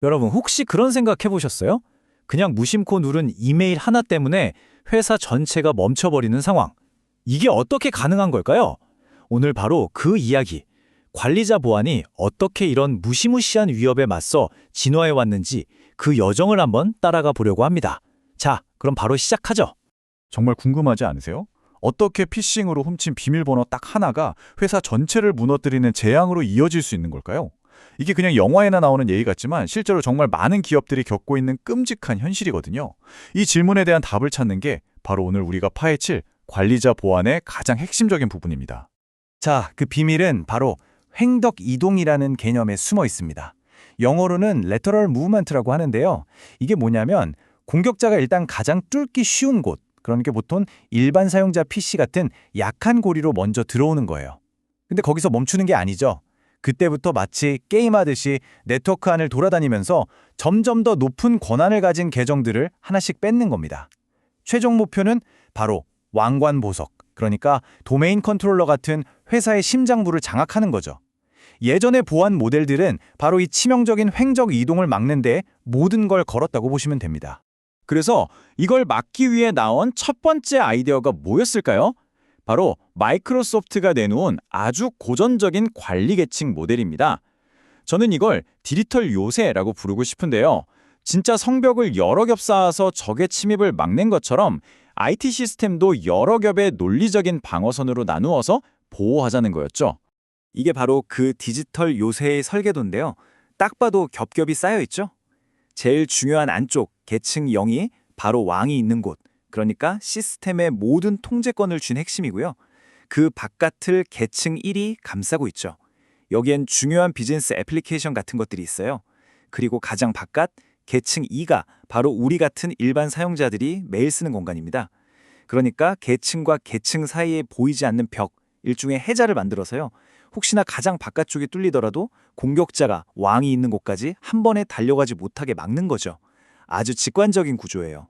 여러분 혹시 그런 생각 해보셨어요? 그냥 무심코 누른 이메일 하나 때문에 회사 전체가 멈춰버리는 상황. 이게 어떻게 가능한 걸까요? 오늘 바로 그 이야기. 관리자 보안이 어떻게 이런 무시무시한 위협에 맞서 진화해 왔는지 그 여정을 한번 따라가 보려고 합니다. 자, 그럼 바로 시작하죠. 정말 궁금하지 않으세요? 어떻게 피싱으로 훔친 비밀번호 딱 하나가 회사 전체를 무너뜨리는 재앙으로 이어질 수 있는 걸까요? 이게 그냥 영화에나 나오는 예의 같지만 실제로 정말 많은 기업들이 겪고 있는 끔찍한 현실이거든요. 이 질문에 대한 답을 찾는 게 바로 오늘 우리가 파헤칠 관리자 보안의 가장 핵심적인 부분입니다. 자, 그 비밀은 바로 횡덕 이동이라는 개념에 숨어 있습니다. 영어로는 lateral movement라고 하는데요. 이게 뭐냐면 공격자가 일단 가장 뚫기 쉬운 곳, 그러니까 보통 일반 사용자 PC 같은 약한 고리로 먼저 들어오는 거예요. 근데 거기서 멈추는 게 아니죠. 그때부터 마치 게임하듯이 네트워크 안을 돌아다니면서 점점 더 높은 권한을 가진 계정들을 하나씩 뺏는 겁니다. 최종 목표는 바로 왕관 보석, 그러니까 도메인 컨트롤러 같은 회사의 심장부를 장악하는 거죠. 예전의 보안 모델들은 바로 이 치명적인 횡적 이동을 막는 데 모든 걸 걸었다고 보시면 됩니다. 그래서 이걸 막기 위해 나온 첫 번째 아이디어가 뭐였을까요? 바로 마이크로소프트가 내놓은 아주 고전적인 관리 계층 모델입니다. 저는 이걸 디지털 요새라고 부르고 싶은데요. 진짜 성벽을 여러 겹 쌓아서 적의 침입을 막는 것처럼 IT 시스템도 여러 겹의 논리적인 방어선으로 나누어서 보호하자는 거였죠. 이게 바로 그 디지털 요새의 설계도인데요. 딱 봐도 겹겹이 쌓여있죠? 제일 중요한 안쪽, 계층 0이 바로 왕이 있는 곳, 그러니까 시스템의 모든 통제권을 쥔 핵심이고요. 그 바깥을 계층 1이 감싸고 있죠. 여기엔 중요한 비즈니스 애플리케이션 같은 것들이 있어요. 그리고 가장 바깥, 계층 2가 바로 우리 같은 일반 사용자들이 매일 쓰는 공간입니다. 그러니까 계층과 계층 사이에 보이지 않는 벽, 일종의 해자를 만들어서요. 혹시나 가장 바깥쪽이 뚫리더라도 공격자가 왕이 있는 곳까지 한 번에 달려가지 못하게 막는 거죠. 아주 직관적인 구조예요.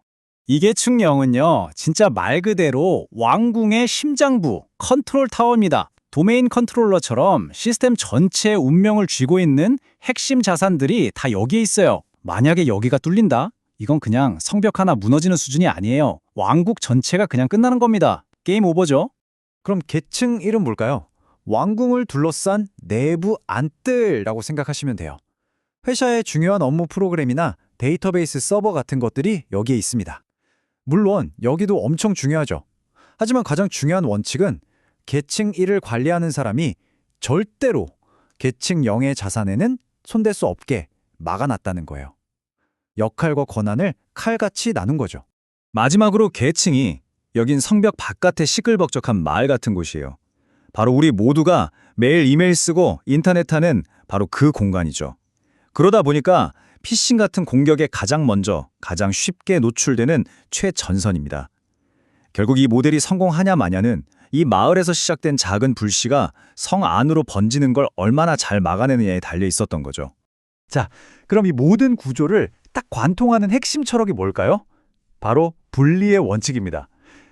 이게 측령은요, 진짜 말 그대로 왕궁의 심장부, 컨트롤 타워입니다. 도메인 컨트롤러처럼 시스템 전체의 운명을 쥐고 있는 핵심 자산들이 다 여기에 있어요. 만약에 여기가 뚫린다? 이건 그냥 성벽 하나 무너지는 수준이 아니에요. 왕국 전체가 그냥 끝나는 겁니다. 게임 오버죠? 그럼 계층 1은 뭘까요? 왕궁을 둘러싼 내부 안뜰이라고 생각하시면 돼요. 회사의 중요한 업무 프로그램이나 데이터베이스 서버 같은 것들이 여기에 있습니다. 물론 여기도 엄청 중요하죠. 하지만 가장 중요한 원칙은 계층 1을 관리하는 사람이 절대로 계층 0의 자산에는 손댈 수 없게 막아놨다는 거예요. 역할과 권한을 칼같이 나눈 거죠. 마지막으로 계층이 여긴 성벽 바깥의 시끌벅적한 마을 같은 곳이에요. 바로 우리 모두가 매일 이메일 쓰고 인터넷 하는 바로 그 공간이죠. 그러다 보니까 피싱 같은 공격에 가장 먼저, 가장 쉽게 노출되는 최전선입니다. 결국 이 모델이 성공하냐 마냐는 이 마을에서 시작된 작은 불씨가 성 안으로 번지는 걸 얼마나 잘 막아내느냐에 달려 있었던 거죠. 자, 그럼 이 모든 구조를 딱 관통하는 핵심 철학이 뭘까요? 바로 분리의 원칙입니다.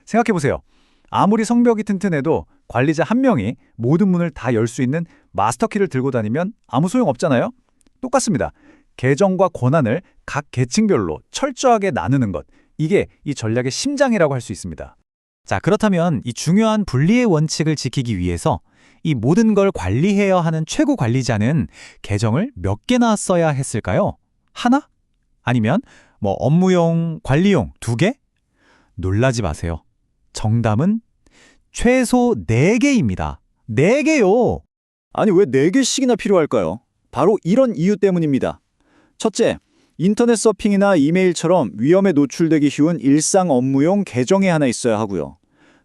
생각해보세요. 아무리 성벽이 튼튼해도 관리자 한 명이 모든 문을 다 열 수 있는 마스터키를 들고 다니면 아무 소용 없잖아요? 똑같습니다. 계정과 권한을 각 계층별로 철저하게 나누는 것. 이게 이 전략의 심장이라고 할 수 있습니다. 자, 그렇다면 이 중요한 분리의 원칙을 지키기 위해서 이 모든 걸 관리해야 하는 최고 관리자는 계정을 몇 개나 써야 했을까요? 하나? 아니면 뭐 업무용, 관리용 2개? 놀라지 마세요. 정답은 최소 4개입니다. 4개요! 아니 왜 4개씩이나 필요할까요? 바로 이런 이유 때문입니다. 첫째, 인터넷 서핑이나 이메일처럼 위험에 노출되기 쉬운 일상 업무용 계정이 하나 있어야 하고요.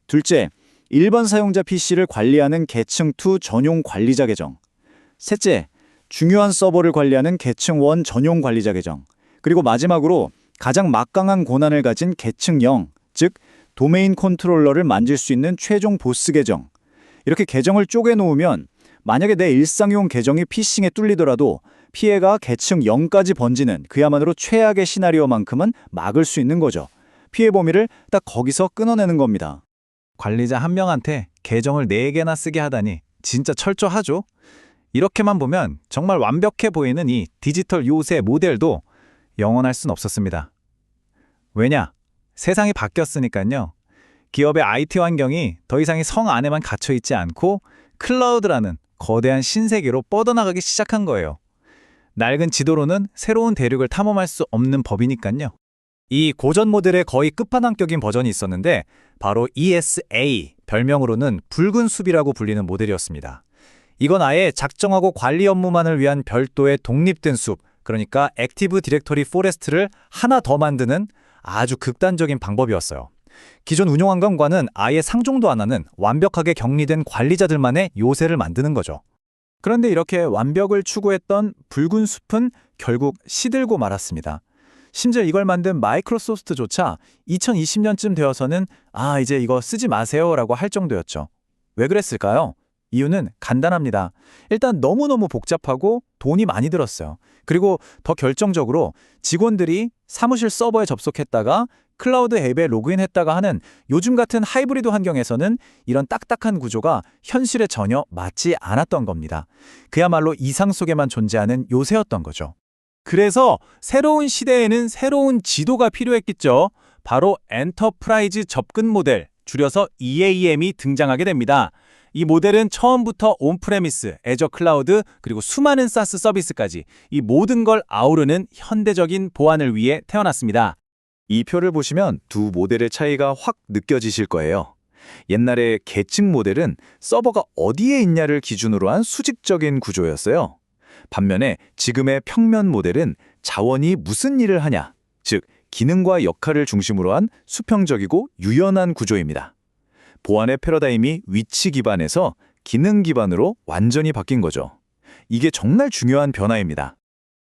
둘째, 일반 사용자 PC를 관리하는 계층 2 전용 관리자 계정. 셋째, 중요한 서버를 관리하는 계층 1 전용 관리자 계정. 그리고 마지막으로 가장 막강한 권한을 가진 계층 0, 즉 도메인 컨트롤러를 만질 수 있는 최종 보스 계정. 이렇게 계정을 쪼개놓으면 만약에 내 일상용 계정이 피싱에 뚫리더라도 피해가 계층 0까지 번지는 그야말로 최악의 시나리오만큼은 막을 수 있는 거죠. 피해 범위를 딱 거기서 끊어내는 겁니다. 관리자 한 명한테 계정을 4개나 쓰게 하다니 진짜 철저하죠? 이렇게만 보면 정말 완벽해 보이는 이 디지털 요새 모델도 영원할 순 없었습니다. 왜냐? 세상이 바뀌었으니까요. 기업의 IT 환경이 더 이상의 성 안에만 갇혀 있지 않고 클라우드라는 거대한 신세계로 뻗어나가기 시작한 거예요. 낡은 지도로는 새로운 대륙을 탐험할 수 없는 법이니까요. 이 고전 모델의 거의 끝판왕격인 버전이 있었는데 바로 ESA, 별명으로는 붉은 숲이라고 불리는 모델이었습니다. 이건 아예 작정하고 관리 업무만을 위한 별도의 독립된 숲, 그러니까 액티브 디렉터리 포레스트를 하나 더 만드는 아주 극단적인 방법이었어요. 기존 운영 환경과는 아예 상종도 안 하는 완벽하게 격리된 관리자들만의 요새를 만드는 거죠. 그런데 이렇게 완벽을 추구했던 붉은 숲은 결국 시들고 말았습니다. 심지어 이걸 만든 마이크로소프트조차 2020년쯤 되어서는 이제 이거 쓰지 마세요라고 할 정도였죠. 왜 그랬을까요? 이유는 간단합니다. 일단 너무너무 복잡하고 돈이 많이 들었어요. 그리고 더 결정적으로 직원들이 사무실 서버에 접속했다가 클라우드 앱에 로그인했다가 하는 요즘 같은 하이브리드 환경에서는 이런 딱딱한 구조가 현실에 전혀 맞지 않았던 겁니다. 그야말로 이상 속에만 존재하는 요새였던 거죠. 그래서 새로운 시대에는 새로운 지도가 필요했겠죠. 바로 엔터프라이즈 접근 모델, 줄여서 EAM이 등장하게 됩니다. 이 모델은 처음부터 온프레미스, 애저 클라우드, 그리고 수많은 사스 서비스까지 이 모든 걸 아우르는 현대적인 보안을 위해 태어났습니다. 이 표를 보시면 두 모델의 차이가 확 느껴지실 거예요. 옛날에 계층 모델은 서버가 어디에 있냐를 기준으로 한 수직적인 구조였어요. 반면에 지금의 평면 모델은 자원이 무슨 일을 하냐, 즉 기능과 역할을 중심으로 한 수평적이고 유연한 구조입니다. 보안의 패러다임이 위치 기반에서 기능 기반으로 완전히 바뀐 거죠. 이게 정말 중요한 변화입니다.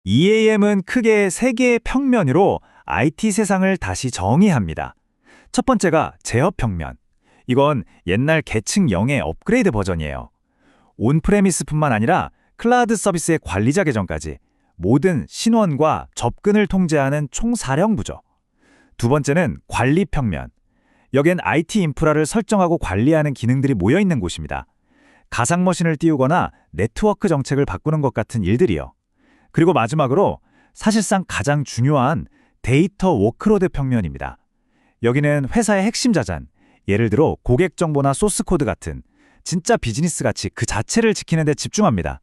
EAM은 크게 3개의 평면으로 IT 세상을 다시 정의합니다. 첫 번째가 제어 평면. 이건 옛날 계층 0의 업그레이드 버전이에요. 온프레미스뿐만 아니라 클라우드 서비스의 관리자 계정까지 모든 신원과 접근을 통제하는 총사령부죠. 두 번째는 관리 평면. 여긴 IT 인프라를 설정하고 관리하는 기능들이 모여있는 곳입니다. 가상머신을 띄우거나 네트워크 정책을 바꾸는 것 같은 일들이요. 그리고 마지막으로 사실상 가장 중요한 데이터 워크로드 평면입니다. 여기는 회사의 핵심 자산, 예를 들어 고객 정보나 소스 코드 같은 진짜 비즈니스 가치 그 자체를 지키는 데 집중합니다.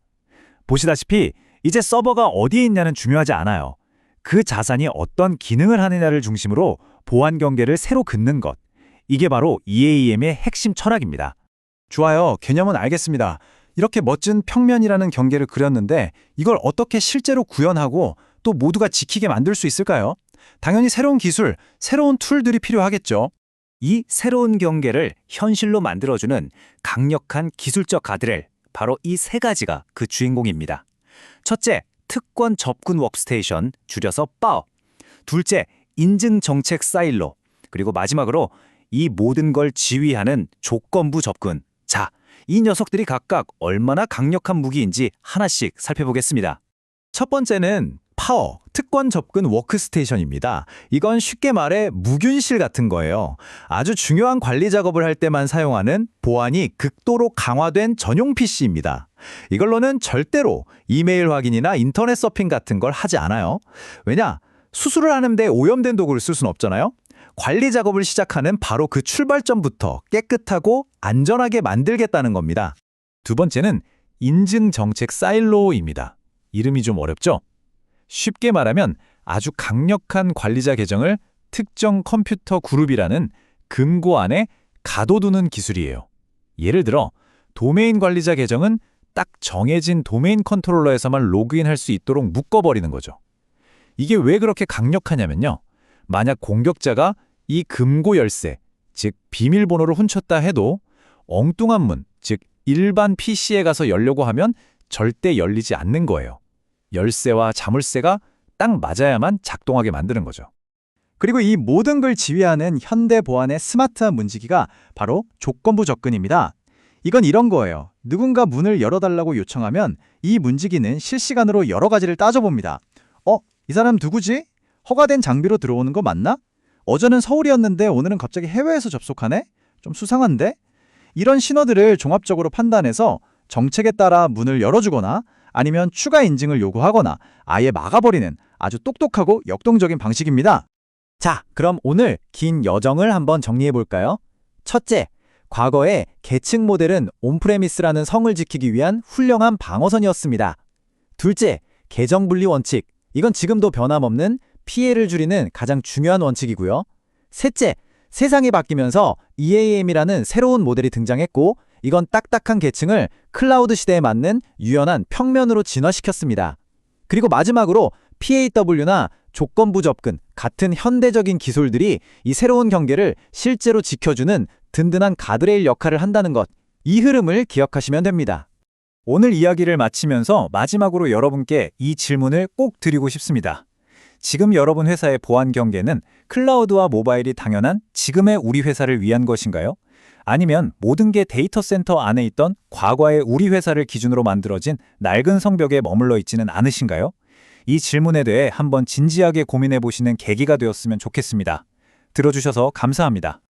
보시다시피 이제 서버가 어디에 있냐는 중요하지 않아요. 그 자산이 어떤 기능을 하느냐를 중심으로 보안 경계를 새로 긋는 것. 이게 바로 EAM의 핵심 철학입니다. 좋아요. 개념은 알겠습니다. 이렇게 멋진 평면이라는 경계를 그렸는데 이걸 어떻게 실제로 구현하고 또 모두가 지키게 만들 수 있을까요? 당연히 새로운 기술, 새로운 툴들이 필요하겠죠. 이 새로운 경계를 현실로 만들어주는 강력한 기술적 가드레일, 바로 이 3가지가 그 주인공입니다. 첫째, 특권 접근 워크스테이션, 줄여서 파워. 둘째, 인증 정책 사일로. 그리고 마지막으로 이 모든 걸 지휘하는 조건부 접근. 자, 이 녀석들이 각각 얼마나 강력한 무기인지 하나씩 살펴보겠습니다. 첫 번째는 파워, 특권 접근 워크스테이션입니다. 이건 쉽게 말해 무균실 같은 거예요. 아주 중요한 관리 작업을 할 때만 사용하는 보안이 극도로 강화된 전용 PC입니다. 이걸로는 절대로 이메일 확인이나 인터넷 서핑 같은 걸 하지 않아요. 왜냐? 수술을 하는데 오염된 도구를 쓸 수는 없잖아요. 관리 작업을 시작하는 바로 그 출발점부터 깨끗하고 안전하게 만들겠다는 겁니다. 두 번째는 인증 정책 사일로입니다. 이름이 좀 어렵죠? 쉽게 말하면 아주 강력한 관리자 계정을 특정 컴퓨터 그룹이라는 금고 안에 가둬두는 기술이에요. 예를 들어 도메인 관리자 계정은 딱 정해진 도메인 컨트롤러에서만 로그인할 수 있도록 묶어버리는 거죠. 이게 왜 그렇게 강력하냐면요. 만약 공격자가 이 금고 열쇠, 즉 비밀번호를 훔쳤다 해도 엉뚱한 문, 즉 일반 PC에 가서 열려고 하면 절대 열리지 않는 거예요. 열쇠와 자물쇠가 딱 맞아야만 작동하게 만드는 거죠. 그리고 이 모든 걸 지휘하는 현대 보안의 스마트한 문지기가 바로 조건부 접근입니다. 이건 이런 거예요. 누군가 문을 열어달라고 요청하면 이 문지기는 실시간으로 여러 가지를 따져봅니다. 이 사람 누구지? 허가된 장비로 들어오는 거 맞나? 어제는 서울이었는데 오늘은 갑자기 해외에서 접속하네? 좀 수상한데? 이런 신호들을 종합적으로 판단해서 정책에 따라 문을 열어주거나 아니면 추가 인증을 요구하거나 아예 막아버리는 아주 똑똑하고 역동적인 방식입니다. 자, 그럼 오늘 긴 여정을 한번 정리해 볼까요? 첫째, 과거에 계층 모델은 온프레미스라는 성을 지키기 위한 훌륭한 방어선이었습니다. 둘째, 계정 분리 원칙. 이건 지금도 변함없는 피해를 줄이는 가장 중요한 원칙이고요. 셋째, 세상이 바뀌면서 EAM이라는 새로운 모델이 등장했고, 이건 딱딱한 계층을 클라우드 시대에 맞는 유연한 평면으로 진화시켰습니다. 그리고 마지막으로 PAW나 조건부 접근 같은 현대적인 기술들이 이 새로운 경계를 실제로 지켜주는 든든한 가드레일 역할을 한다는 것, 이 흐름을 기억하시면 됩니다. 오늘 이야기를 마치면서 마지막으로 여러분께 이 질문을 꼭 드리고 싶습니다. 지금 여러분 회사의 보안 경계는 클라우드와 모바일이 당연한 지금의 우리 회사를 위한 것인가요? 아니면 모든 게 데이터 센터 안에 있던 과거의 우리 회사를 기준으로 만들어진 낡은 성벽에 머물러 있지는 않으신가요? 이 질문에 대해 한번 진지하게 고민해 보시는 계기가 되었으면 좋겠습니다. 들어주셔서 감사합니다.